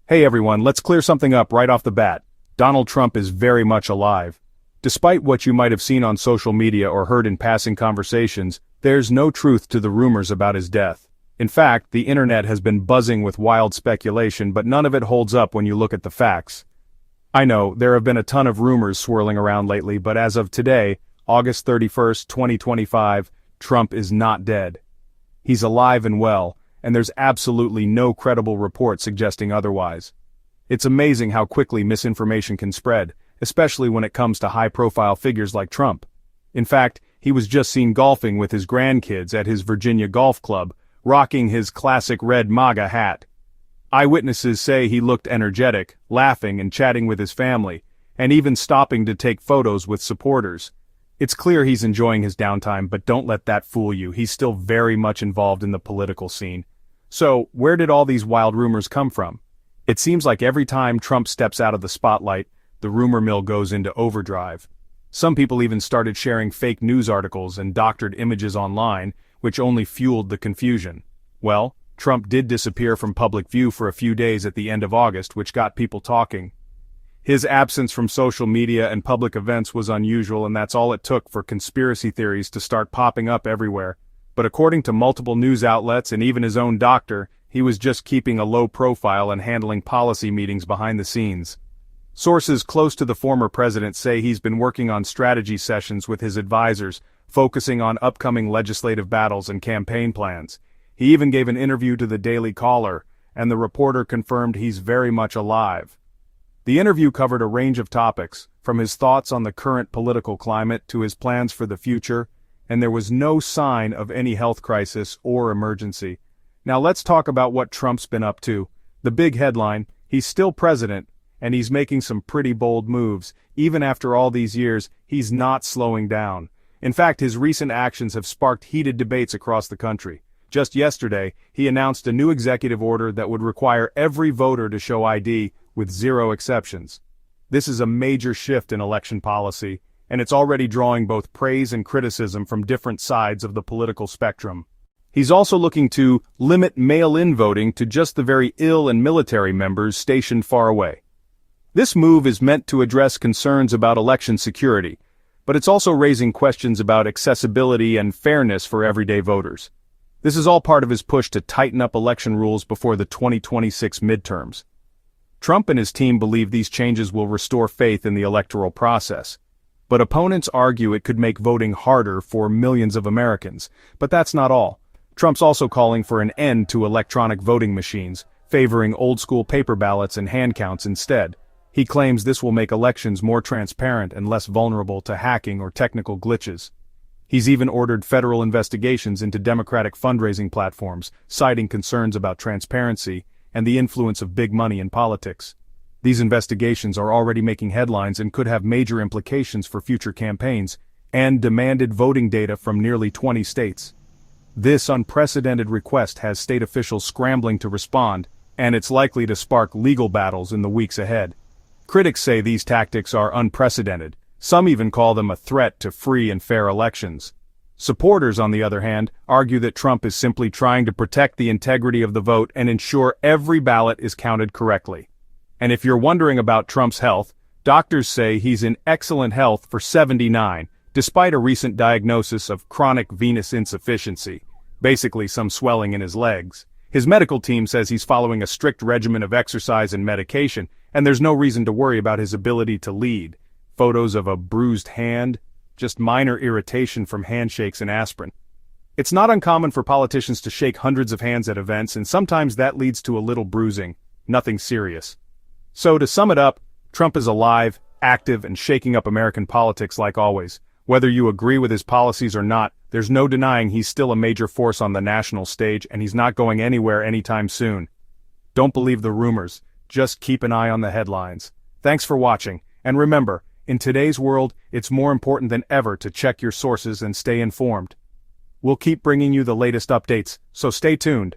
Hey everyone, let's clear something up right off the bat. Donald Trump is very much alive. Despite what you might have seen on social media or heard in passing conversations, there's no truth to the rumors about his death. In fact, the internet has been buzzing with wild speculation, but none of it holds up when you look at the facts. I know, there have been a ton of rumors swirling around lately, but as of today, August 31st, 2025, Trump is not dead. He's alive and well, and there's absolutely no credible report suggesting otherwise. It's amazing how quickly misinformation can spread, especially when it comes to high-profile figures like Trump. In fact, he was just seen golfing with his grandkids at his Virginia Golf Club, rocking his classic red MAGA hat. Eyewitnesses say he looked energetic, laughing and chatting with his family, and even stopping to take photos with supporters. It's clear he's enjoying his downtime, but don't let that fool you, he's still very much involved in the political scene. So, where did all these wild rumors come from? It seems like every time Trump steps out of the spotlight, the rumor mill goes into overdrive. Some people even started sharing fake news articles and doctored images online, which only fueled the confusion. Well, Trump did disappear from public view for a few days at the end of August, which got people talking. His absence from social media and public events was unusual, and that's all it took for conspiracy theories to start popping up everywhere. But according to multiple news outlets and even his own doctor, he was just keeping a low profile and handling policy meetings behind the scenes. Sources close to the former president say he's been working on strategy sessions with his advisors, focusing on upcoming legislative battles and campaign plans. He even gave an interview to the Daily Caller, and the reporter confirmed he's very much alive. The interview covered a range of topics, from his thoughts on the current political climate to his plans for the future, and there was no sign of any health crisis or emergency. Now let's talk about what Trump's been up to. The big headline: he's still president, and he's making some pretty bold moves. Even after all these years, he's not slowing down. In fact, his recent actions have sparked heated debates across the country. Just yesterday, he announced a new executive order that would require every voter to show ID, with zero exceptions. This is a major shift in election policy, and it's already drawing both praise and criticism from different sides of the political spectrum. He's also looking to limit mail-in voting to just the very ill and military members stationed far away. This move is meant to address concerns about election security, but it's also raising questions about accessibility and fairness for everyday voters. This is all part of his push to tighten up election rules before the 2026 midterms. Trump and his team believe these changes will restore faith in the electoral process. But opponents argue it could make voting harder for millions of Americans. But that's not all. Trump's also calling for an end to electronic voting machines, favoring old-school paper ballots and hand counts instead. He claims this will make elections more transparent and less vulnerable to hacking or technical glitches. He's even ordered federal investigations into Democratic fundraising platforms, citing concerns about transparency and the influence of big money in politics. These investigations are already making headlines and could have major implications for future campaigns, and demanded voting data from nearly 20 states. This unprecedented request has state officials scrambling to respond, and it's likely to spark legal battles in the weeks ahead. Critics say these tactics are unprecedented. Some even call them a threat to free and fair elections. Supporters, on the other hand, argue that Trump is simply trying to protect the integrity of the vote and ensure every ballot is counted correctly. And if you're wondering about Trump's health, doctors say he's in excellent health for 79, despite a recent diagnosis of chronic venous insufficiency, basically some swelling in his legs. His medical team says he's following a strict regimen of exercise and medication, and there's no reason to worry about his ability to lead. Photos of a bruised hand, just minor irritation from handshakes and aspirin. It's not uncommon for politicians to shake hundreds of hands at events, and sometimes that leads to a little bruising. Nothing serious. So to sum it up, Trump is alive, active, and shaking up American politics like always. Whether you agree with his policies or not, there's no denying he's still a major force on the national stage, and he's not going anywhere anytime soon. Don't believe the rumors, just keep an eye on the headlines. Thanks for watching, and remember, in today's world, it's more important than ever to check your sources and stay informed. We'll keep bringing you the latest updates, so stay tuned.